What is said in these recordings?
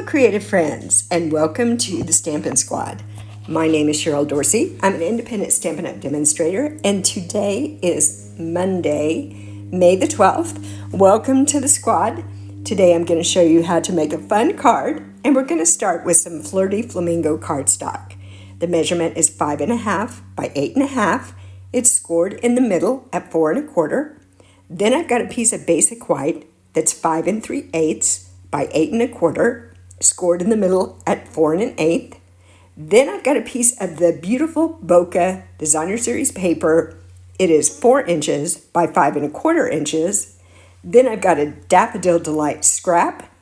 creative friends, and welcome to the Stampin' Squad. My name is Cheryl Dorsey. I'm an independent Stampin' Up! Demonstrator, and today is Monday, May the 12th. Welcome to the squad. Today I'm going to show you how to make a fun card, and we're going to start with some Flirty Flamingo cardstock. The measurement is 5.5 by 8.5. It's scored in the middle at 4 1/4. Then I've got a piece of basic white that's 5 3/8 by 8 1/4, scored in the middle at 4 1/8. Then I've got a piece of the beautiful Bokeh Designer Series paper. It is 4 inches by 5 1/4 inches. Then I've got a Daffodil Delight scrap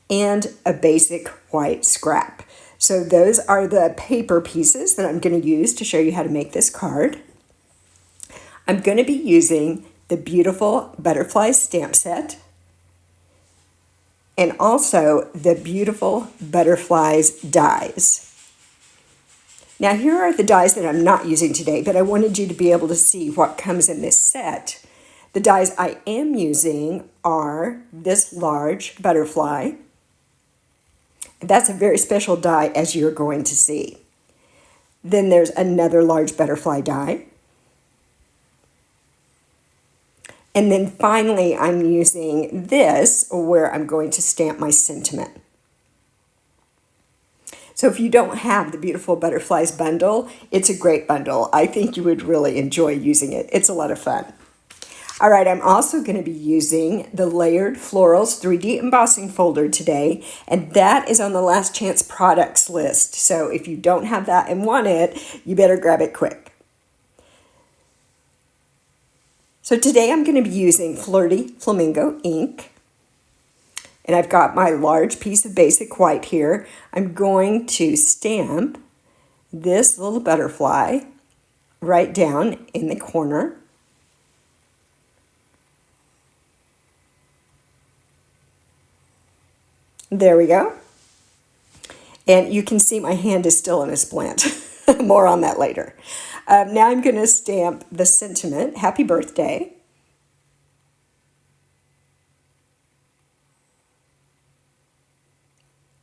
and a basic white scrap. So those are the paper pieces that I'm going to use to show you how to make this card. I'm going to be using the beautiful butterfly stamp set and also the beautiful butterflies dies. Now here are the dies that I'm not using today, but I wanted you to be able to see what comes in this set. The dies I am using are this large butterfly. That's a very special die, as you're going to see. Then there's another large butterfly die. And then finally, I'm using this where I'm going to stamp my sentiment. So if you don't have the Beautiful Butterflies bundle, it's a great bundle. I think you would really enjoy using it. It's a lot of fun. All right, I'm also going to be using the Layered Florals 3D Embossing folder today, and that is on the Last Chance Products list. So if you don't have that and want it, you better grab it quick. So today I'm going to be using Flirty Flamingo ink, and I've got my large piece of basic white here. I'm going to stamp this little butterfly right down in the corner. There we go. And you can see my hand is still in a splint. More on that later. Now I'm going to stamp the sentiment, Happy Birthday.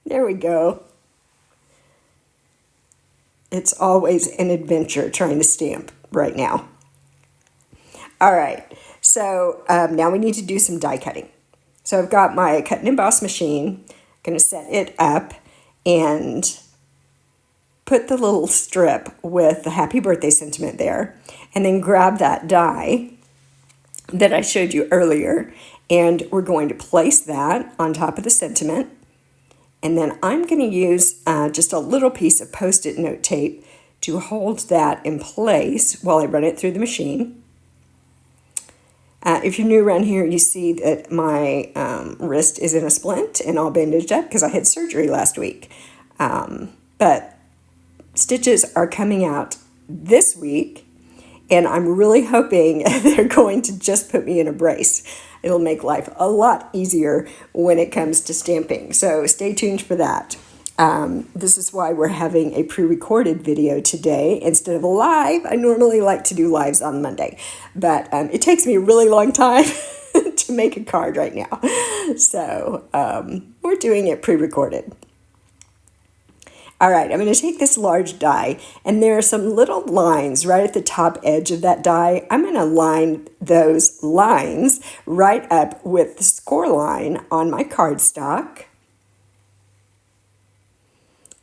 There we go. It's always an adventure trying to stamp right now. All right, so now we need to do some die cutting. So I've got my cut and emboss machine. I'm going to set it up and put the little strip with the happy birthday sentiment there, and then grab that die that I showed you earlier, and we're going to place that on top of the sentiment. And then I'm going to use just a little piece of Post-it note tape to hold that in place while I run it through the machine. If you're new around here, you see that my wrist is in a splint and all bandaged up because I had surgery last week. But stitches are coming out this week, and I'm really hoping they're going to just put me in a brace. It'll make life a lot easier when it comes to stamping, so stay tuned for that. This is why we're having a pre-recorded video today instead of a live. I normally like to do lives on Monday, but it takes me a really long time to make a card right now. So we're doing it pre-recorded. All right, I'm going to take this large die, and there are some little lines right at the top edge of that die. I'm going to line those lines right up with the score line on my cardstock.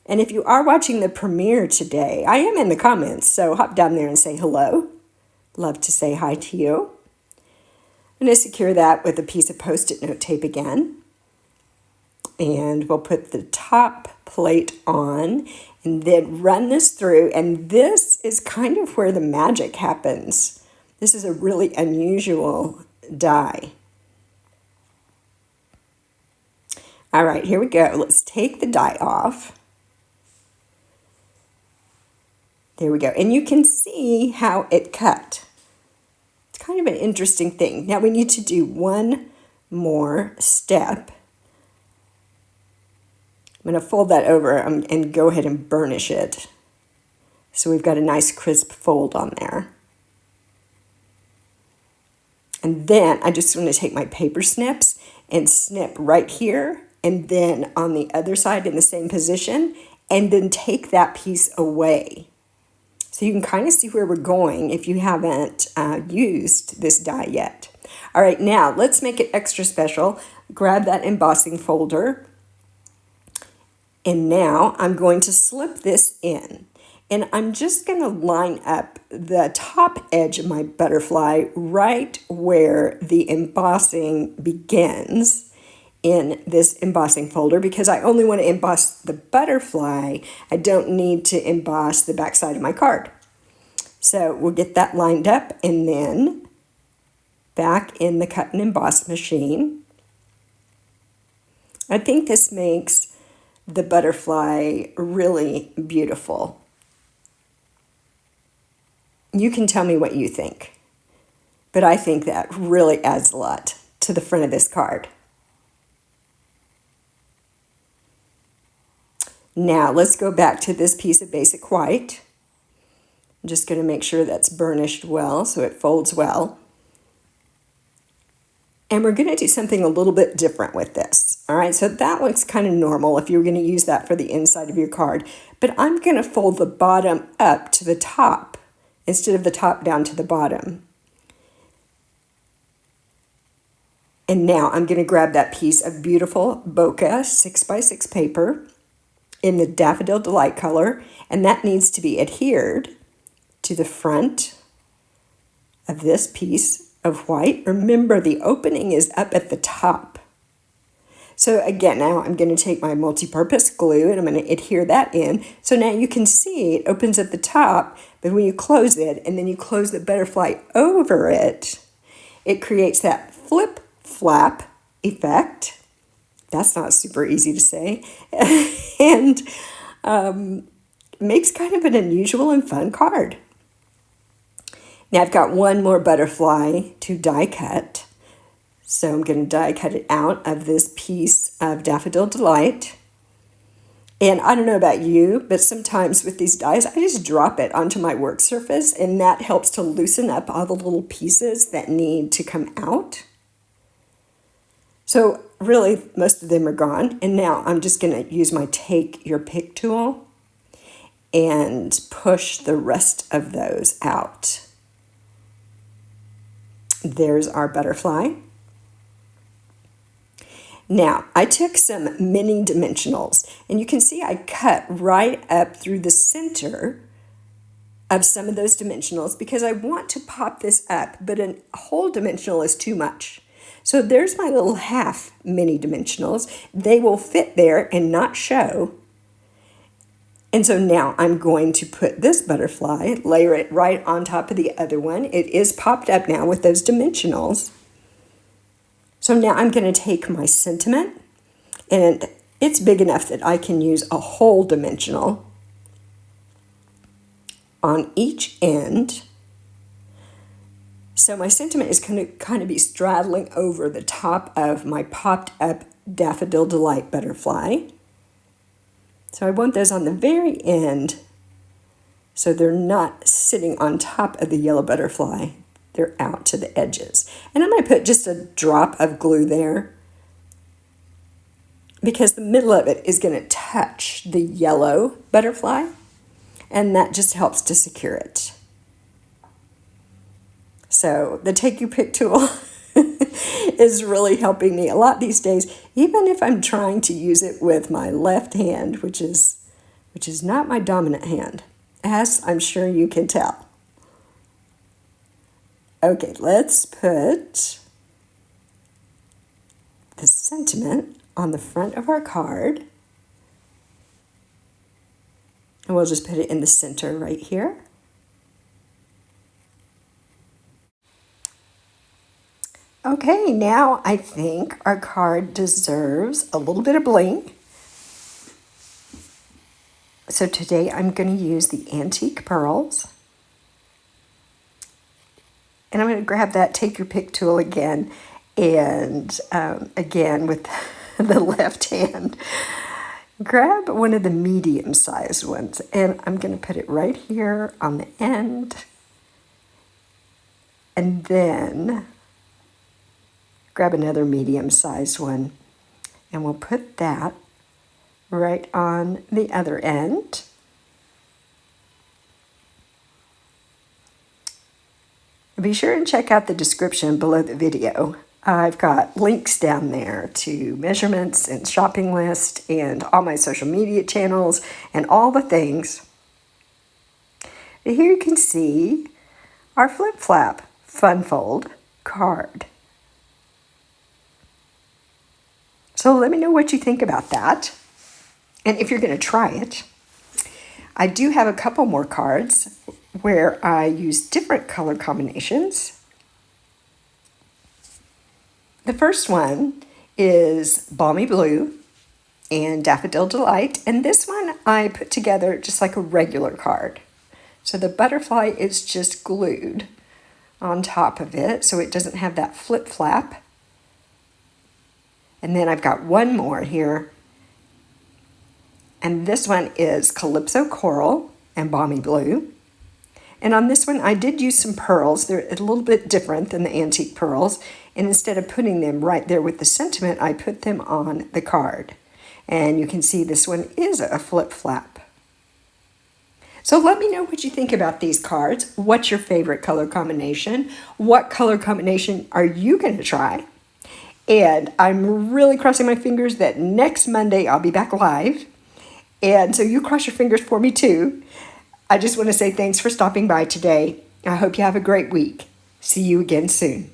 And if you are watching the premiere today, I am in the comments, so hop down there and say hello. Love to say hi to you. I'm going to secure that with a piece of Post-it note tape again. And we'll put the top plate on and then run this through. And this is kind of where the magic happens. This is a really unusual die. All right, here we go. Let's take the die off. There we go. And you can see how it cut. It's kind of an interesting thing. Now we need to do one more step. I'm going to fold that over and go ahead and burnish it. So we've got a nice crisp fold on there. And then I just want to take my paper snips and snip right here and then on the other side in the same position, and then take that piece away. So you can kind of see where we're going if you haven't used this die yet. All right, now let's make it extra special. Grab that embossing folder, and now I'm going to slip this in. And I'm just going to line up the top edge of my butterfly right where the embossing begins in this embossing folder, because I only want to emboss the butterfly. I don't need to emboss the back side of my card. So we'll get that lined up, and then back in the cut and emboss machine. I think this makes the butterfly really beautiful. You can tell me what you think, but I think that really adds a lot to the front of this card. Now let's go back to this piece of basic white. I'm just going to make sure that's burnished well so it folds well. And we're going to do something a little bit different with this. All right, so that looks kind of normal if you were going to use that for the inside of your card. But I'm going to fold the bottom up to the top instead of the top down to the bottom. And now I'm going to grab that piece of beautiful bokeh 6x6 paper in the Daffodil Delight color, and that needs to be adhered to the front of this piece of white. Remember, the opening is up at the top. So again, now I'm going to take my multi-purpose glue and I'm going to adhere that in. So now you can see it opens at the top, but when you close it and then you close the butterfly over it, it creates that flip flap effect. That's not super easy to say. And makes kind of an unusual and fun card. Now I've got one more butterfly to die cut. So I'm going to die cut it out of this piece of Daffodil Delight. And I don't know about you, but sometimes with these dies, I just drop it onto my work surface, and that helps to loosen up all the little pieces that need to come out. So really, most of them are gone. And now I'm just going to use my Take Your Pick tool and push the rest of those out. There's our butterfly. Now, I took some mini dimensionals, and you can see I cut right up through the center of some of those dimensionals because I want to pop this up, but a whole dimensional is too much. So there's my little half mini dimensionals. They will fit there and not show. And so now I'm going to put this butterfly, layer it right on top of the other one. It is popped up now with those dimensionals. So now I'm going to take my sentiment, and it's big enough that I can use a whole dimensional on each end. So my sentiment is going to kind of be straddling over the top of my popped up Daffodil Delight butterfly. So I want those on the very end so they're not sitting on top of the yellow butterfly. They're out to the edges. And I'm going to put just a drop of glue there because the middle of it is going to touch the yellow butterfly, and that just helps to secure it. So the Take Your Pick tool is really helping me a lot these days, even if I'm trying to use it with my left hand, which is not my dominant hand, as I'm sure you can tell. Okay, let's put the sentiment on the front of our card. And we'll just put it in the center right here. Okay, now I think our card deserves a little bit of bling. So today I'm going to use the antique pearls. And I'm going to grab that Take Your Pick tool again, and again with the left hand, grab one of the medium-sized ones, and I'm going to put it right here on the end, and then grab another medium-sized one And we'll put that right on the other end. Be sure and check out the description below the video. I've got links down there to measurements and shopping list and all my social media channels and all the things. But here you can see our flip flap fun fold card. So let me know what you think about that. And if you're going to try it, I do have a couple more cards where I use different color combinations. The first one is Balmy Blue and Daffodil Delight, and this one I put together just like a regular card. So the butterfly is just glued on top of it, so it doesn't have that flip flap. And then I've got one more here, and this one is Calypso Coral and Balmy Blue. And on this one, I did use some pearls. They're a little bit different than the antique pearls. And instead of putting them right there with the sentiment, I put them on the card. And you can see this one is a flip flap. So let me know what you think about these cards. What's your favorite color combination? What color combination are you going to try? And I'm really crossing my fingers that next Monday I'll be back live. And so you cross your fingers for me too. I just want to say thanks for stopping by today. I hope you have a great week. See you again soon.